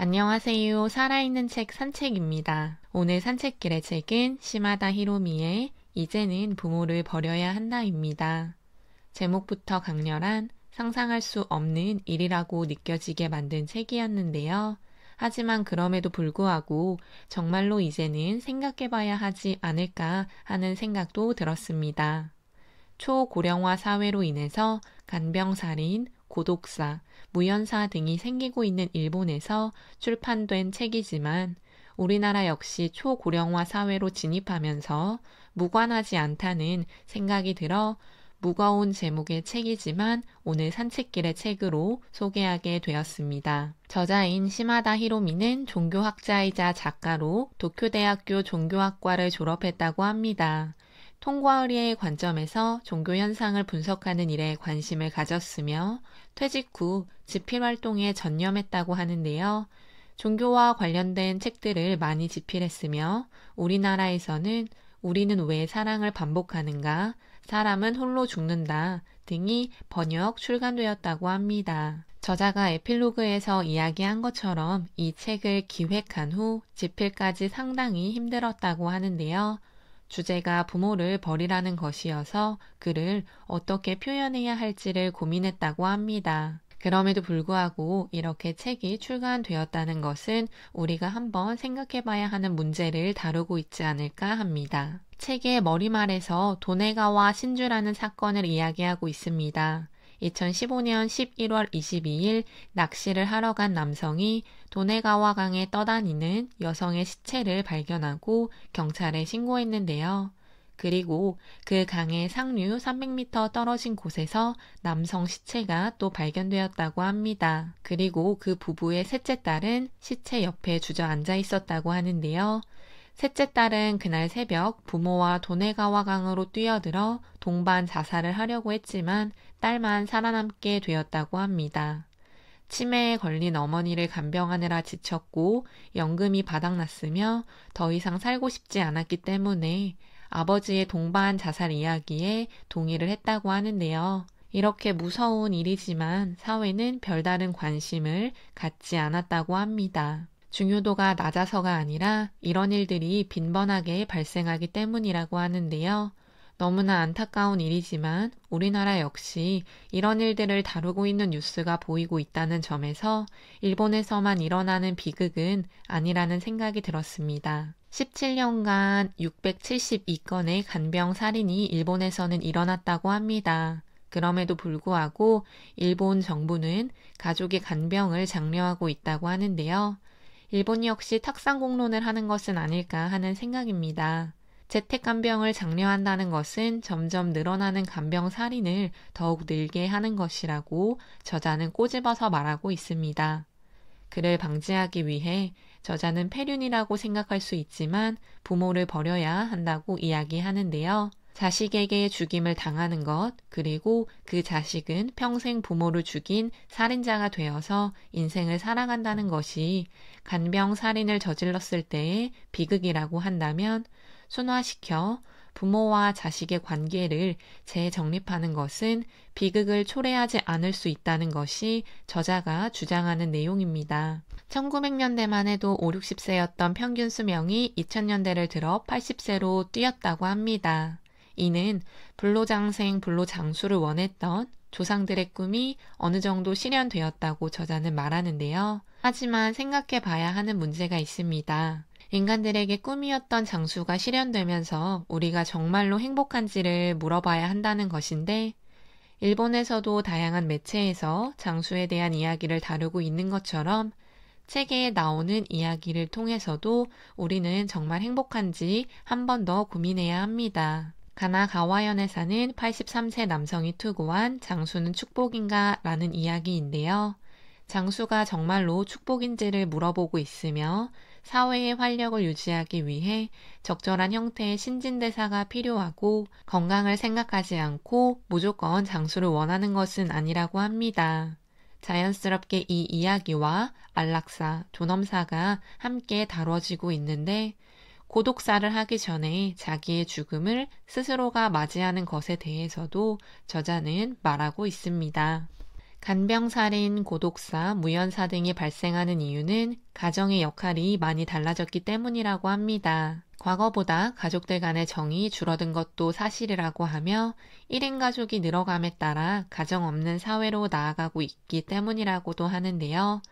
안녕하세요. 살아있는 책 산책입니다. 오늘 산책길의 책은 시마다 히로미의 이제는 부모를 버려야 한다입니다. 제목부터 강렬한 상상할 수 없는 일이라고 느껴지게 만든 책이었는데요. 하지만 그럼에도 불구하고 정말로 이제는 생각해봐야 하지 않을까 하는 생각도 들었습니다. 초고령화 사회로 인해서 간병살인, 고독사, 무연사 등이 생기고 있는 일본에서 출판된 책이지만 우리나라 역시 초고령화 사회로 진입하면서 무관하지 않다는 생각이 들어 무거운 제목의 책이지만 오늘 산책길의 책으로 소개하게 되었습니다. 저자인 시마다 히로미는 종교학자이자 작가로 도쿄대학교 종교학과를 졸업했다고 합니다. 통과의리의 관점에서 종교 현상을 분석하는 일에 관심을 가졌으며 퇴직 후 집필활동에 전념했다고 하는데요. 종교와 관련된 책들을 많이 집필했으며 우리나라에서는 우리는 왜 사랑을 반복하는가, 사람은 홀로 죽는다 등이 번역 출간되었다고 합니다. 저자가 에필로그에서 이야기한 것처럼 이 책을 기획한 후 집필까지 상당히 힘들었다고 하는데요. 주제가 부모를 버리라는 것이어서 그를 어떻게 표현해야 할지를 고민했다고 합니다. 그럼에도 불구하고 이렇게 책이 출간되었다는 것은 우리가 한번 생각해봐야 하는 문제를 다루고 있지 않을까 합니다. 책의 머리말에서 도네가와 신주라는 사건을 이야기하고 있습니다. 2015년 11월 22일 낚시를 하러 간 남성이 도네가와 강에 떠다니는 여성의 시체를 발견하고 경찰에 신고했는데요. 그리고 그 강의 상류 300m 떨어진 곳에서 남성 시체가 또 발견되었다고 합니다. 그리고 그 부부의 셋째 딸은 시체 옆에 주저앉아 있었다고 하는데요. 셋째 딸은 그날 새벽 부모와 도네가와 강으로 뛰어들어 동반 자살을 하려고 했지만 딸만 살아남게 되었다고 합니다. 치매에 걸린 어머니를 간병하느라 지쳤고 연금이 바닥났으며 더 이상 살고 싶지 않았기 때문에 아버지의 동반 자살 이야기에 동의를 했다고 하는데요. 이렇게 무서운 일이지만 사회는 별다른 관심을 갖지 않았다고 합니다. 중요도가 낮아서가 아니라 이런 일들이 빈번하게 발생하기 때문이라고 하는데요. 너무나 안타까운 일이지만 우리나라 역시 이런 일들을 다루고 있는 뉴스가 보이고 있다는 점에서 일본에서만 일어나는 비극은 아니라는 생각이 들었습니다. 17년간 672건의 간병 살인이 일본에서는 일어났다고 합니다. 그럼에도 불구하고 일본 정부는 가족의 간병을 장려하고 있다고 하는데요. 일본 역시 탁상공론을 하는 것은 아닐까 하는 생각입니다. 재택 간병을 장려한다는 것은 점점 늘어나는 간병 살인을 더욱 늘게 하는 것이라고 저자는 꼬집어서 말하고 있습니다. 그를 방지하기 위해 저자는 폐륜이라고 생각할 수 있지만 부모를 버려야 한다고 이야기하는데요. 자식에게 죽임을 당하는 것, 그리고 그 자식은 평생 부모를 죽인 살인자가 되어서 인생을 살아간다는 것이 간병 살인을 저질렀을 때의 비극이라고 한다면 순화시켜 부모와 자식의 관계를 재정립하는 것은 비극을 초래하지 않을 수 있다는 것이 저자가 주장하는 내용입니다. 1900년대만 해도 5, 60세였던 평균 수명이 2000년대를 들어 80세로 뛰었다고 합니다. 이는 불로장생, 불로장수를 원했던 조상들의 꿈이 어느 정도 실현되었다고 저자는 말하는데요. 하지만 생각해 봐야 하는 문제가 있습니다. 인간들에게 꿈이었던 장수가 실현되면서 우리가 정말로 행복한지를 물어봐야 한다는 것인데 일본에서도 다양한 매체에서 장수에 대한 이야기를 다루고 있는 것처럼 책에 나오는 이야기를 통해서도 우리는 정말 행복한지 한 번 더 고민해야 합니다. 가나가와현에 사는 83세 남성이 투고한 장수는 축복인가? 라는 이야기인데요. 장수가 정말로 축복인지를 물어보고 있으며 사회의 활력을 유지하기 위해 적절한 형태의 신진대사가 필요하고 건강을 생각하지 않고 무조건 장수를 원하는 것은 아니라고 합니다. 자연스럽게 이 이야기와 안락사, 존엄사가 함께 다뤄지고 있는데 고독사를 하기 전에 자기의 죽음을 스스로가 맞이하는 것에 대해서도 저자는 말하고 있습니다. 간병살인, 고독사, 무연사 등이 발생하는 이유는 가정의 역할이 많이 달라졌기 때문이라고 합니다. 과거보다 가족들 간의 정이 줄어든 것도 사실이라고 하며 1인 가족이 늘어감에 따라 가정 없는 사회로 나아가고 있기 때문이라고도 하는데요.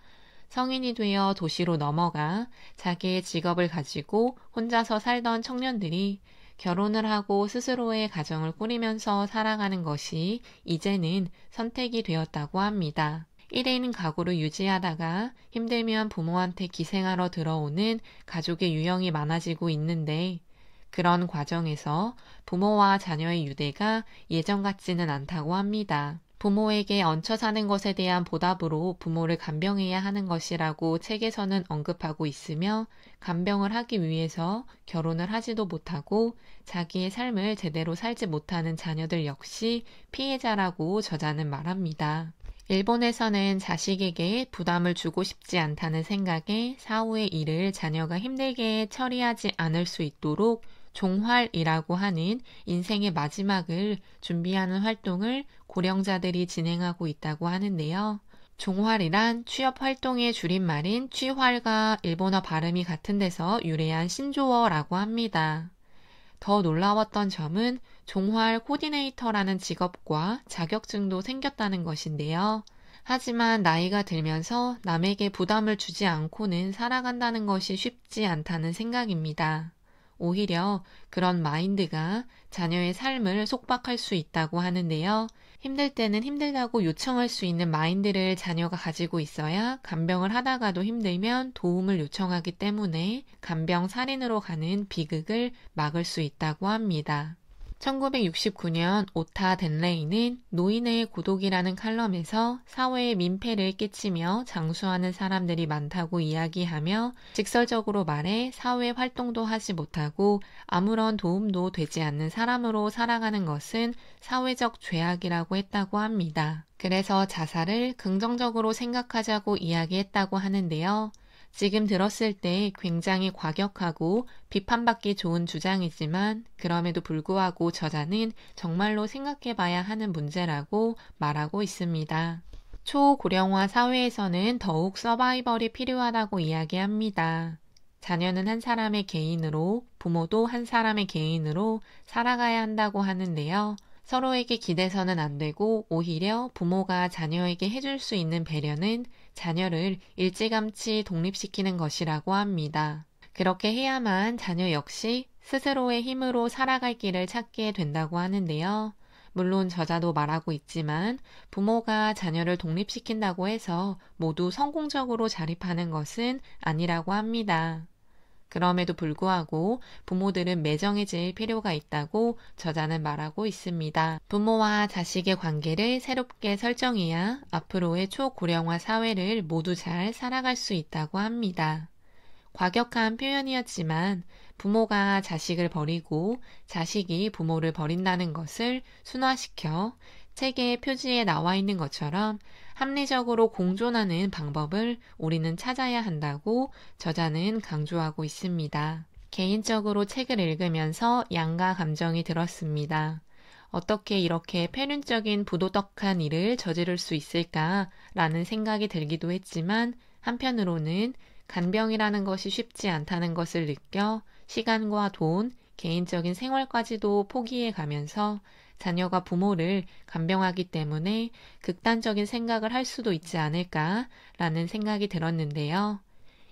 성인이 되어 도시로 넘어가 자기의 직업을 가지고 혼자서 살던 청년들이 결혼을 하고 스스로의 가정을 꾸리면서 살아가는 것이 이제는 선택이 되었다고 합니다. 1인 가구를 유지하다가 힘들면 부모한테 기생하러 들어오는 가족의 유형이 많아지고 있는데 그런 과정에서 부모와 자녀의 유대가 예전 같지는 않다고 합니다. 부모에게 얹혀 사는 것에 대한 보답으로 부모를 간병해야 하는 것이라고 책에서는 언급하고 있으며 간병을 하기 위해서 결혼을 하지도 못하고 자기의 삶을 제대로 살지 못하는 자녀들 역시 피해자라고 저자는 말합니다. 일본에서는 자식에게 부담을 주고 싶지 않다는 생각에 사후의 일을 자녀가 힘들게 처리하지 않을 수 있도록 종활이라고 하는 인생의 마지막을 준비하는 활동을 고령자들이 진행하고 있다고 하는데요. 종활이란 취업 활동의 줄임말인 취활과 일본어 발음이 같은 데서 유래한 신조어라고 합니다. 더 놀라웠던 점은 종활 코디네이터라는 직업과 자격증도 생겼다는 것인데요. 하지만 나이가 들면서 남에게 부담을 주지 않고는 살아간다는 것이 쉽지 않다는 생각입니다. 오히려 그런 마인드가 자녀의 삶을 속박할 수 있다고 하는데요. 힘들 때는 힘들다고 요청할 수 있는 마인드를 자녀가 가지고 있어야 간병을 하다가도 힘들면 도움을 요청하기 때문에 간병 살인으로 가는 비극을 막을 수 있다고 합니다. 1969년 오타 덴레이는 노인의 고독이라는 칼럼에서 사회에 민폐를 끼치며 장수하는 사람들이 많다고 이야기하며 직설적으로 말해 사회 활동도 하지 못하고 아무런 도움도 되지 않는 사람으로 살아가는 것은 사회적 죄악이라고 했다고 합니다. 그래서 자살을 긍정적으로 생각하자고 이야기했다고 하는데요. 지금 들었을 때 굉장히 과격하고 비판받기 좋은 주장이지만 그럼에도 불구하고 저자는 정말로 생각해봐야 하는 문제라고 말하고 있습니다. 초고령화 사회에서는 더욱 서바이벌이 필요하다고 이야기합니다. 자녀는 한 사람의 개인으로, 부모도 한 사람의 개인으로 살아가야 한다고 하는데요. 서로에게 기대서는 안 되고 오히려 부모가 자녀에게 해줄 수 있는 배려는 자녀를 일찌감치 독립시키는 것이라고 합니다. 그렇게 해야만 자녀 역시 스스로의 힘으로 살아갈 길을 찾게 된다고 하는데요. 물론 저자도 말하고 있지만 부모가 자녀를 독립시킨다고 해서 모두 성공적으로 자립하는 것은 아니라고 합니다. 그럼에도 불구하고 부모들은 매정해질 필요가 있다고 저자는 말하고 있습니다. 부모와 자식의 관계를 새롭게 설정해야 앞으로의 초고령화 사회를 모두 잘 살아갈 수 있다고 합니다. 과격한 표현이었지만 부모가 자식을 버리고 자식이 부모를 버린다는 것을 순화시켜 책의 표지에 나와 있는 것처럼 합리적으로 공존하는 방법을 우리는 찾아야 한다고 저자는 강조하고 있습니다. 개인적으로 책을 읽으면서 양가 감정이 들었습니다. 어떻게 이렇게 패륜적인 부도덕한 일을 저지를 수 있을까라는 생각이 들기도 했지만 한편으로는 간병이라는 것이 쉽지 않다는 것을 느껴 시간과 돈, 개인적인 생활까지도 포기해 가면서 자녀가 부모를 간병하기 때문에 극단적인 생각을 할 수도 있지 않을까라는 생각이 들었는데요.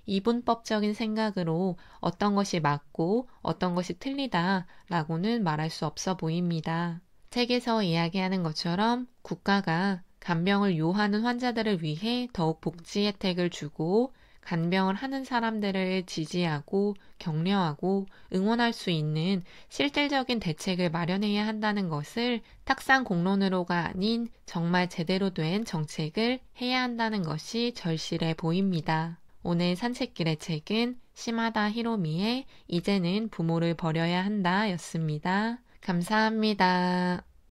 이분법적인 생각으로 어떤 것이 맞고 어떤 것이 틀리다라고는 말할 수 없어 보입니다. 책에서 이야기하는 것처럼 국가가 간병을 요하는 환자들을 위해 더욱 복지 혜택을 주고 간병을 하는 사람들을 지지하고 격려하고 응원할 수 있는 실질적인 대책을 마련해야 한다는 것을 탁상 공론으로가 아닌 정말 제대로 된 정책을 해야 한다는 것이 절실해 보입니다. 오늘 산책길의 책은 시마다 히로미의 이제는 부모를 버려야 한다 였습니다. 감사합니다.